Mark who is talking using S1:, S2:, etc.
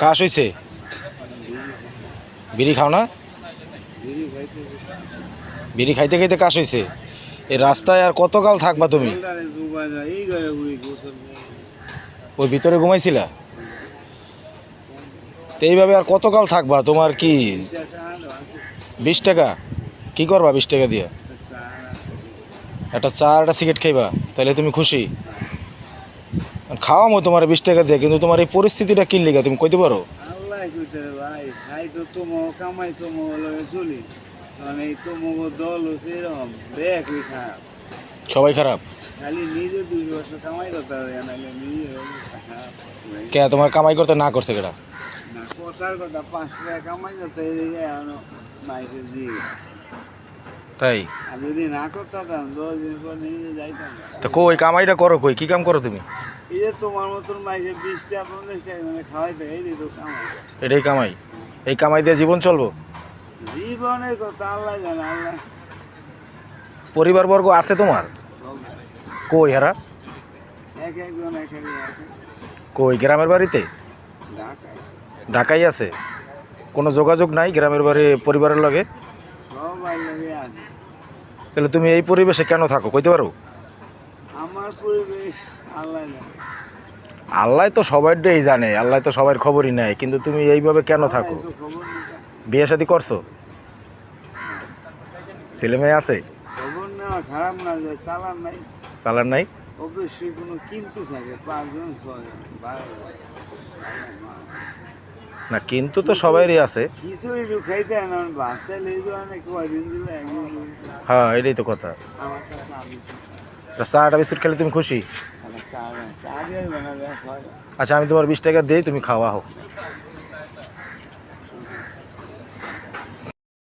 S1: কাশ হইছে? বিড়ি খাও না? বিড়ি খাইতে খাইতে কাশ হইছে? এই রাস্তায় আর কতকাল থাকবা তুমি? ওই ভিতরে ঘুমাইছিলা? তো এইভাবে আর কতকাল থাকবা? তোমার কি 20 টাকা? কি করবা 20 টাকা দিয়ে? একটা চা একটা সিগারেট খাইবা? তাহলে তুমি খুশি? খাওয়ামো তোমার 20 টাকা দিয়ে, কিন্তু তোমার এই পরিস্থিতিটা কি লিগা তুমি কইতে পারো?
S2: আল্লাহ কইতে রে ভাই, খাই তো তোমো কামাই তোমো লগে চলি, মানে এই তোমো দল হচ্ছে এরকম দেখই খারাপ।
S1: সবাই খারাপ?
S2: খালি নিজে 2 বছর কামাই করতে হবে, নাহলে নিজে খারাপ।
S1: কে তোমার কামাই করতে না করছে কেডা?
S2: না কথার কথা 5 টাকা কামাই করতে এদিকে এখনো মাইকে দিয়ে।
S1: তাই?
S2: আর যদি না করতাম 10 দিন পর নিজে যাইতাম।
S1: তো কই কামাইটা করো, কই কি কাম করো তুমি?
S2: এই যে তোমার মতন মাইকে 20 টাকা 50 টাকা মানে খাওয়াইতে এই তো কামাই।
S1: এটাই কামাই? এই কামাই দিয়ে জীবন চলবো?
S2: জীবনের কথা আল্লাহ জানে, আল্লাহ।
S1: পরিবারবর্গ আছে তোমার? কই হারা?
S2: একজন এক এক আছে।
S1: কই গ্রামের বাড়িতে?
S2: ঢাকায়
S1: ঢাকাই আছে? কোনো যোগাযোগ নাই গ্রামের বাড়ি পরিবারের লগে?
S2: সবাই লাগে আছে।
S1: তাহলে তুমি এই পরিবেশে কেন থাকো কইতে পারো?
S2: আমার পরিবেশ আল্লাহ জানে।
S1: আল্লাহ তো সবাইটাই জানে, আল্লাহ তো সবার খবরই নেয়, কিন্তু তুমি এইভাবে কেন থাকো?
S2: আল্লাহ তো খবর নিতে।
S1: বিয়ে শাদী করছো? ছেলে মেয়ে আছে?
S2: খবর নেওয়া খারাপ না, যে চালান নাই।
S1: চালার নাই?
S2: অবশ্যই কোনো কিন্তু থাকে, 5 জন 6 জন 12 জন।
S1: না কিন্তু তো সবারই আছে।
S2: খিচুড়ি ঢুকাইতে না বাচ্চা লেই দেওয়া না, কয়দিন দিবে একদিন দিবে।
S1: হ্যাঁ এটাই তো কথা।
S2: আমার কাছে আমি
S1: চাটা বিস্কুট খেলে তুমি খুশি?
S2: চা চা দিয়ে বানা যায়।
S1: আচ্ছা আমি তোমার 20 টাকা দিই, তুমি খাওয়া হোক।